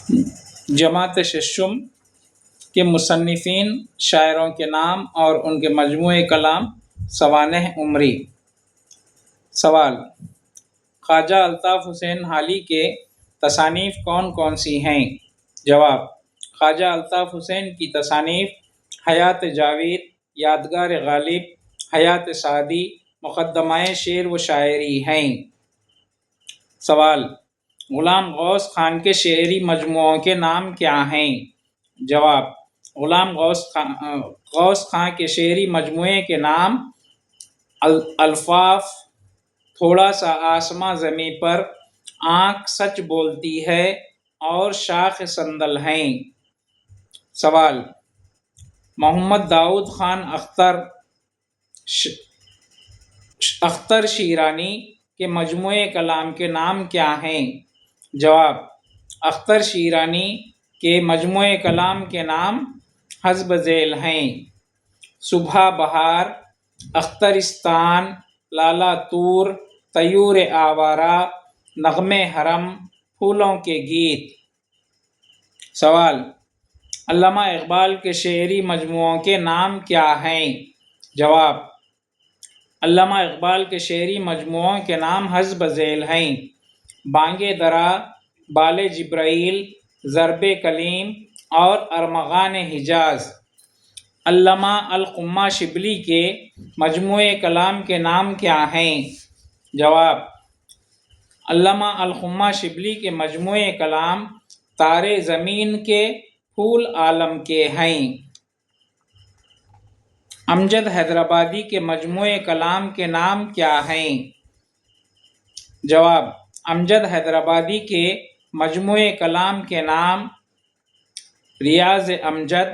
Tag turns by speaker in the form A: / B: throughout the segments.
A: جماعت ششم کے مصنفین شاعروں کے نام اور ان کے مجموعے کلام سوانح عمری۔ سوال: خواجہ الطاف حسین حالی کے تصانیف کون کون سی ہیں؟ جواب: خواجہ الطاف حسین کی تصانیف حیات جاوید، یادگار غالب، حیات سعدی، مقدمۂ شعر و شاعری ہیں۔ سوال: غلام غوث خان کے شعری مجموعوں کے نام کیا ہیں؟ جواب: غلام غوث خان کے شعری مجموعے کے نام الفاظ، تھوڑا سا آسماں زمیں پر، آنکھ سچ بولتی ہے اور شاخ سندل ہیں۔ سوال: محمد داؤد خان اختر شیرانی کے مجموعے کلام کے نام کیا ہیں؟ جواب: اختر شیرانی کے مجموعے کلام کے نام حسب ذیل ہیں: صبح بہار، اخترستان، لالہ طور، طیور آوارہ، نغمے حرم، پھولوں کے گیت۔ سوال: علامہ اقبال کے شعری مجموعوں کے نام کیا ہیں؟ جواب: علامہ اقبال کے شعری مجموعوں کے نام حسب ذیل ہیں: بانگ درا، بال جبرائیل، ضرب کلیم اور ارمغان حجاز۔ علامہ القمہ شبلی کے مجموعے کلام کے نام کیا ہیں؟ جواب: علامہ القمہ شبلی کے مجموعے کلام تارے زمین کے، پھول عالم کے ہیں۔ امجد حیدرآبادی کے مجموعے کلام کے نام کیا ہیں؟ جواب: امجد حیدرآبادی کے مجموعے کلام کے نام ریاض امجد،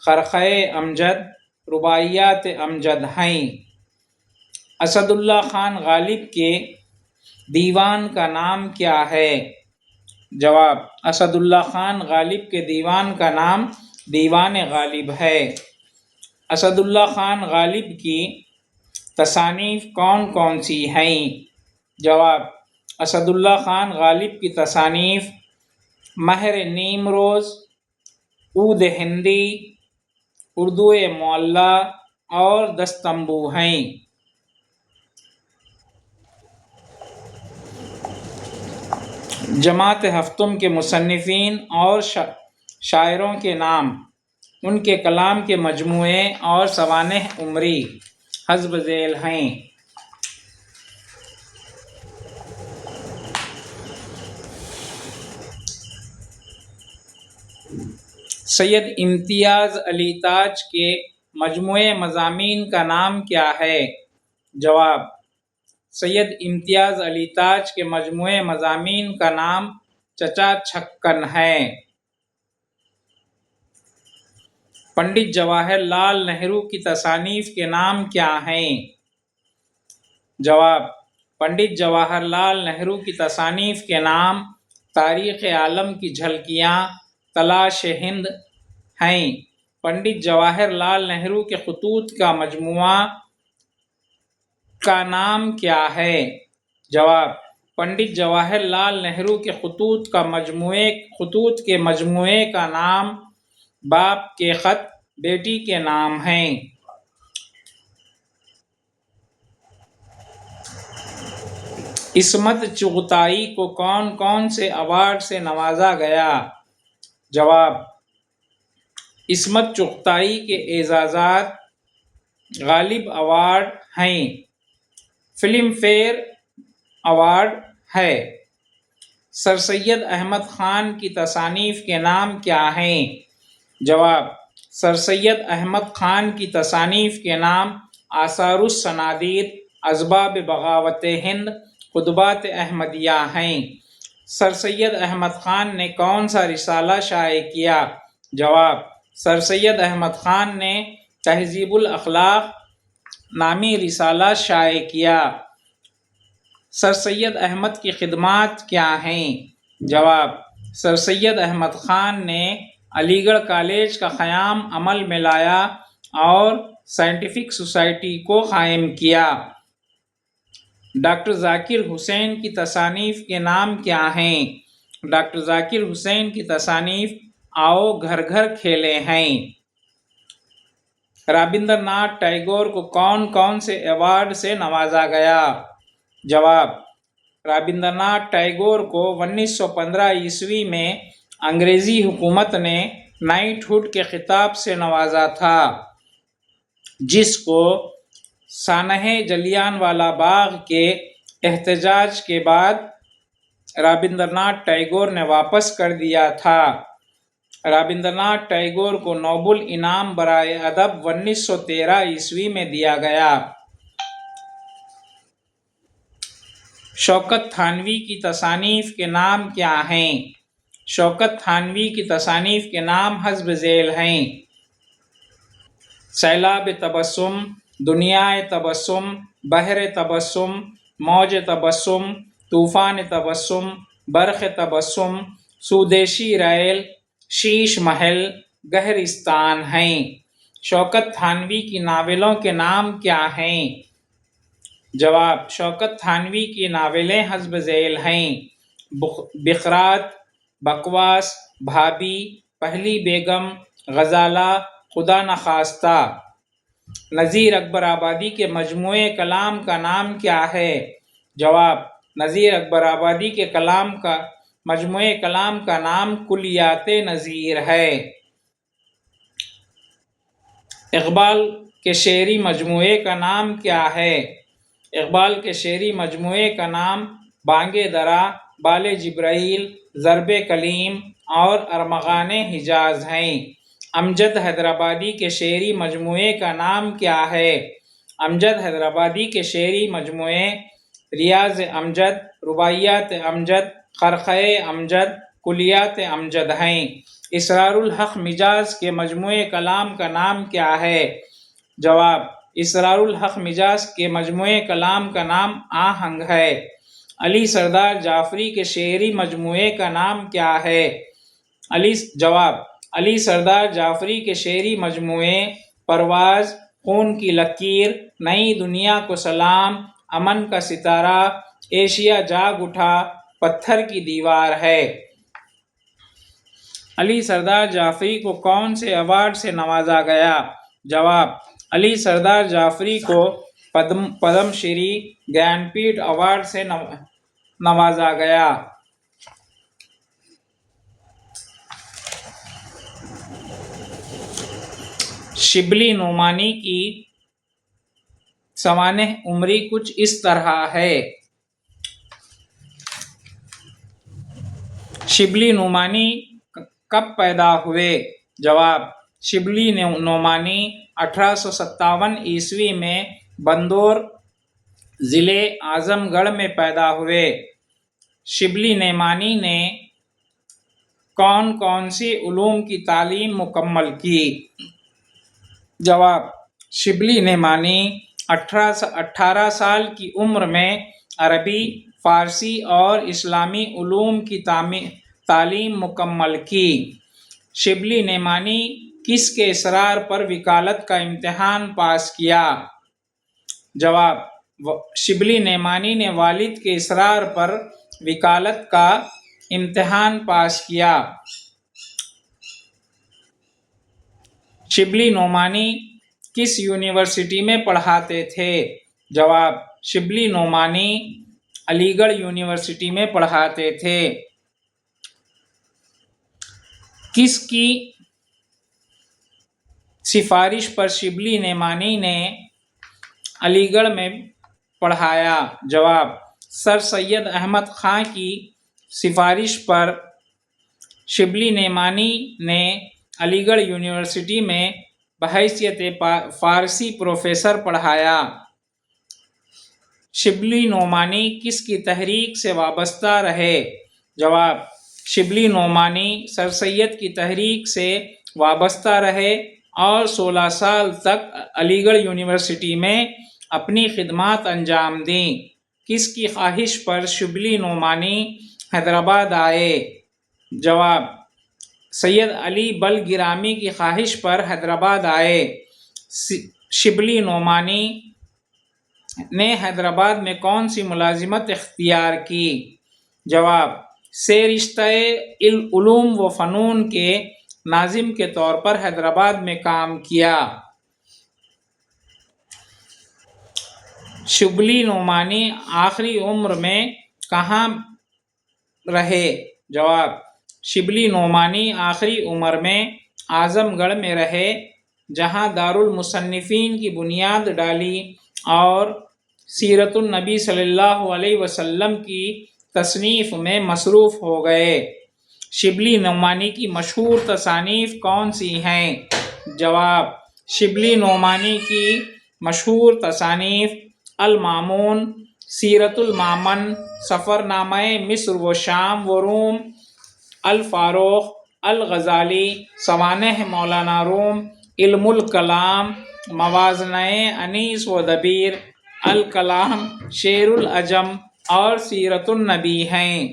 A: خرخۂ امجد، رباعیات امجد ہیں۔ اسد اللہ خان غالب کے دیوان کا نام کیا ہے؟ جواب: اسد اللہ خان غالب کے دیوان کا نام دیوان غالب ہے۔ اسد اللہ خان غالب کی تصانیف کون کون سی ہیں؟ جواب: اسد اللہ خان غالب کی تصانیف مہر نیم روز، عود ہندی، اردو معلی اور دستمبو ہیں۔ جماعت ہفتم کے مصنفین اور شاعروں کے نام، ان کے کلام کے مجموعے اور سوانح عمری حسب ذیل ہیں: سید امتیاز علی تاج کے مجموعے مضامین کا نام کیا ہے؟ جواب: سید امتیاز علی تاج کے مجموعے مضامین کا نام چچا چھکن ہے۔ پنڈت جواہر لال نہرو کی تصانیف کے نام کیا ہیں؟ جواب: پنڈت جواہر لال نہرو کی تصانیف کے نام تاریخ عالم کی جھلکیاں، تلاش ہند ہیں۔ پنڈت جواہر لال نہرو کے خطوط کا مجموعہ کا نام کیا ہے؟ جواب: پنڈت جواہر لال نہرو کے خطوط کے مجموعے کا نام باپ کے خط بیٹی کے نام ہیں۔ عصمت چغتائی کو کون کون سے ایوارڈ سے نوازا گیا؟ جواب: عصمت چغتائی کے اعزازات غالب ایوارڈ ہیں، فلم فیئر ایوارڈ ہے۔ سر سید احمد خان کی تصانیف کے نام کیا ہیں؟ جواب: سر سید احمد خان کی تصانیف کے نام آثار الصنادید، اسباب بغاوت ہند، خطبات احمدیہ ہیں۔ سر سید احمد خان نے کون سا رسالہ شائع کیا؟ جواب: سر سید احمد خان نے تہذیب الاخلاق نامی رسالہ شائع کیا۔ سر سید احمد کی خدمات کیا ہیں؟ جواب: سر سید احمد خان نے علی گڑھ کالج کا قیام عمل میں لایا اور سائنٹیفک سوسائٹی کو قائم کیا۔ ڈاکٹر ذاکر حسین کی تصانیف کے نام کیا ہیں؟ ڈاکٹر ذاکر حسین کی تصانیف آؤ گھر گھر کھیلے ہیں۔ رابندر ناتھ ٹیگور کو کون کون سے ایوارڈ سے نوازا گیا؟ جواب: رابندر ناتھ ٹیگور کو 1915 عیسوی میں انگریزی حکومت نے نائٹ ہوڈ کے خطاب سے نوازا تھا، جس کو سانحہ جلیان والا باغ کے احتجاج کے بعد رابندر ناتھ ٹیگور نے واپس کر دیا تھا۔ رابندر ناتھ ٹیگور کو نوبل انعام برائے ادب 1913 عیسوی میں دیا گیا۔ شوکت تھانوی کی تصانیف کے نام کیا ہیں؟ شوکت تھانوی کی تصانیف کے نام حسب ذیل ہیں: سیلاب تبسم، دنیائے تبسم، بحر تبسم، موج تبسم، طوفان تبسم، برق تبسم، سودیشی ریل، شیش محل، گہرستان ہیں۔ شوکت تھانوی کی ناولوں کے نام کیا ہیں؟ جواب: شوکت تھانوی کی ناولیں حسب ذیل ہیں: بخرات، بکواس، بھابھی، پہلی بیگم، غزالہ، خدا نخواستہ۔ نذیر اکبر آبادی کے مجموعہ کلام کا نام کیا ہے؟ جواب: نذیر اکبر آبادی کے مجموعہ کلام کا نام کلیات نذیر ہے۔ اقبال کے شعری مجموعے کا نام کیا ہے؟ اقبال کے شعری مجموعے کا نام بانگ درا، بال جبرائیل، ضرب کلیم اور ارمغان حجاز ہیں۔ امجد حیدرآبادی کے شعری مجموعے کا نام کیا ہے؟ امجد حیدرآبادی کے شعری مجموعے ریاض امجد، رباعیات امجد، خرخۂ امجد، کلیات امجد ہیں۔ اسرار الحق مجاز کے مجموعہ کلام کا نام کیا ہے؟ جواب: اسرار الحق مجاز کے مجموعہ کلام کا نام آہنگ ہے۔ علی سردار جعفری کے شعری مجموعے کا نام کیا ہے؟ جواب: علی سردار جعفری کے شعری مجموعے پرواز، خون کی لکیر، نئی دنیا کو سلام، امن کا ستارہ، ایشیا جاگ اٹھا، پتھر کی دیوار ہے۔ علی سردار جعفری کو کون سے ایوارڈ سے نوازا گیا؟ جواب: علی سردار جعفری کو پدم شری، گیان پیٹھ ایوارڈ سے نوازا گیا۔ شبلی نعمانی کی سوانح عمری کچھ اس طرح ہے۔ شبلی نعمانی کب پیدا ہوئے؟ جواب: شبلی نعمانی 1857 عیسوی میں بندور، ضلع اعظم گڑھ میں پیدا ہوئے۔ شبلی نعمانی نے کون کون سی علوم کی تعلیم مکمل کی؟ جواب: شبلی نعمانی 18 سال کی عمر میں عربی، فارسی اور اسلامی علوم کی تعلیم مکمل کی۔ شبلی نعمانی کس کے اصرار پر وکالت کا امتحان پاس کیا؟ جواب: شبلی نعمانی نے والد کے اصرار پر وکالت کا امتحان پاس کیا۔ شبلی نعمانی کس یونیورسٹی میں پڑھاتے تھے؟ جواب: شبلی نعمانی علی گڑھ یونیورسٹی میں پڑھاتے تھے۔ کس کی سفارش پر شبلی نعمانی نے علی گڑھ میں پڑھایا؟ جواب: سر سید احمد خاں کی سفارش پر شبلی نعمانی نے علی گڑھ یونیورسٹی میں بحیثیت فارسی پروفیسر پڑھایا۔ شبلی نعمانی کس کی تحریک سے وابستہ رہے؟ جواب: شبلی نعمانی سر سید کی تحریک سے وابستہ رہے اور 16 سال تک علی گڑھ یونیورسٹی میں اپنی خدمات انجام دیں۔ کس کی خواہش پر شبلی نعمانی حیدرآباد آئے؟ جواب: سید علی بل گرامی کی خواہش پر حیدرآباد آئے۔ شبلی نعمانی نے حیدرآباد میں کون سی ملازمت اختیار کی؟ جواب: سے رشتہ علوم و فنون کے ناظم کے طور پر حیدرآباد میں کام کیا۔ شبلی نعمانی آخری عمر میں کہاں رہے؟ جواب: شبلی نعمانی آخری عمر میں اعظم گڑھ میں رہے، جہاں دارالمصنفین کی بنیاد ڈالی اور سیرت النبی صلی اللہ علیہ وسلم کی تصنیف میں مصروف ہو گئے۔ شبلی نعمانی کی مشہور تصانیف کون سی ہیں؟ جواب: شبلی نعمانی کی مشہور تصانیف المامون، سیرت المامن، سفرنامہ مصر و شام و روم، الفاروق، الغزالی، سوانح مولانا روم، علم الکلام، موازنہ انیس و دبیر، الکلام، شعر العجم اور سیرت النبی ہیں۔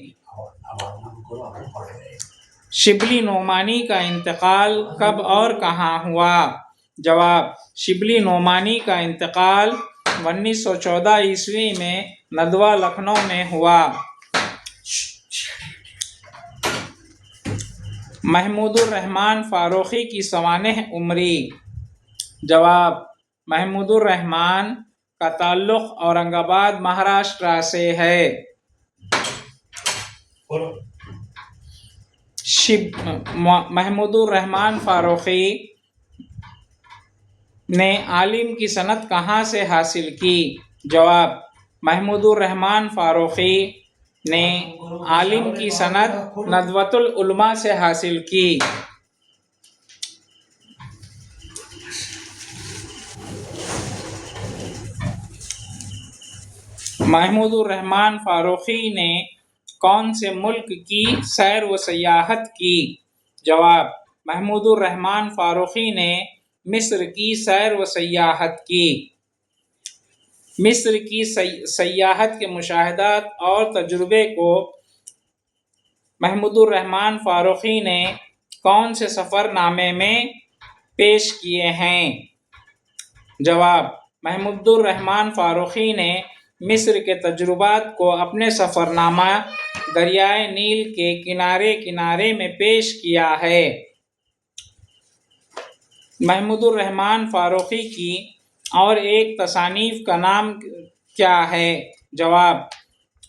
A: شبلی نعمانی کا انتقال کب اور کہاں ہوا؟ جواب: شبلی نعمانی کا انتقال 1914 عیسوی میں ندوہ لکھنؤ میں ہوا۔ محمود الرحمن فاروقی کی سوانح عمری۔ جواب: محمود الرحمن کا تعلق اورنگ آباد مہاراشٹر سے ہے۔ محمود الرحمن فاروقی نے عالم کی سند کہاں سے حاصل کی؟ جواب: محمود الرحمن فاروقی نے عالم کی سند ندوۃ العلماء سے حاصل کی۔ محمود الرحمن فاروقی نے کون سے ملک کی سیر و سیاحت کی؟ جواب: محمود الرحمن فاروقی نے مصر کی سیر و سیاحت کی۔ مصر کی سیاحت کے مشاہدات اور تجربے کو محمود الرحمن فاروقی نے کون سے سفر نامے میں پیش کیے ہیں؟ جواب: محمود الرحمن فاروقی نے مصر کے تجربات کو اپنے سفر نامہ دریائے نیل کے کنارے کنارے میں پیش کیا ہے۔ محمود الرحمن فاروقی کی اور ایک تصانیف کا نام کیا ہے؟ جواب: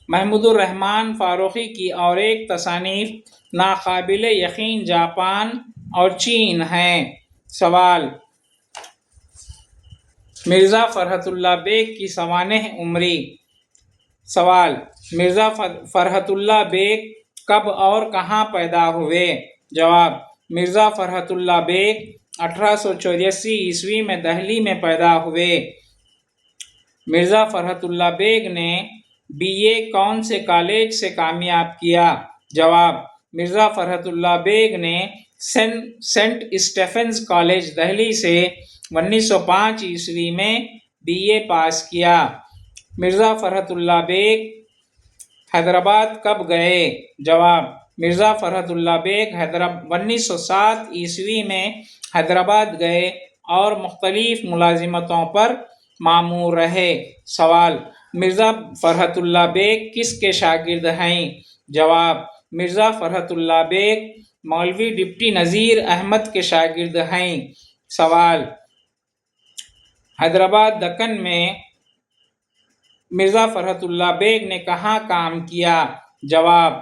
A: محمود الرحمن فاروقی کی اور ایک تصانیف ناقابل یقین جاپان اور چین ہیں۔ سوال: مرزا فرحت اللہ بیگ کی سوانح عمری۔ سوال: مرزا فرحت اللہ بیگ کب اور کہاں پیدا ہوئے؟ جواب: مرزا فرحت اللہ بیگ 1884 عیسوی میں دہلی میں پیدا ہوئے۔ مرزا فرحت اللہ بیگ نے BA کون سے کالج سے کامیاب کیا؟ جواب: مرزا فرحت اللہ بیگ نے سینٹ اسٹیفنز کالج دہلی سے 1905 عیسوی میں BA پاس کیا۔ مرزا فرحت اللہ بیگ حیدرآباد کب گئے؟ جواب: مرزا فرحت اللہ بیگ 1907 عیسوی میں حیدرآباد گئے اور مختلف ملازمتوں پر مامور رہے۔ سوال: مرزا فرحت اللہ بیگ کس کے شاگرد ہیں؟ جواب: مرزا فرحت اللہ بیگ مولوی ڈپٹی نذیر احمد کے شاگرد ہیں۔ سوال: حیدرآباد دکن میں مرزا فرحت اللہ بیگ نے کہاں کام کیا؟ جواب: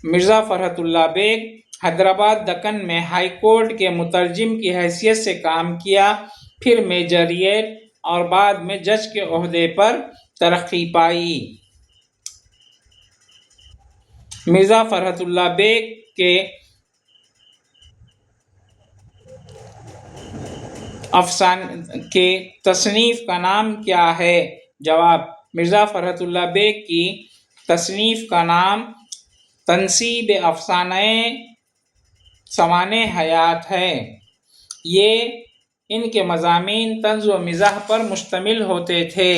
A: مرزا فرحت اللہ بیگ حیدرآباد دکن میں ہائی کورٹ کے مترجم کی حیثیت سے کام کیا، پھر میجریٹ اور بعد میں جج کے عہدے پر ترقی پائی۔ مرزا فرحت اللہ بیگ کے تصنیف کا نام کیا ہے؟ جواب: مرزا فرحت اللہ بیگ کی تصنیف کا نام تنصیب افسانہ سوانح حیات ہے۔ یہ ان کے مضامین طنز و مزاح پر مشتمل ہوتے تھے۔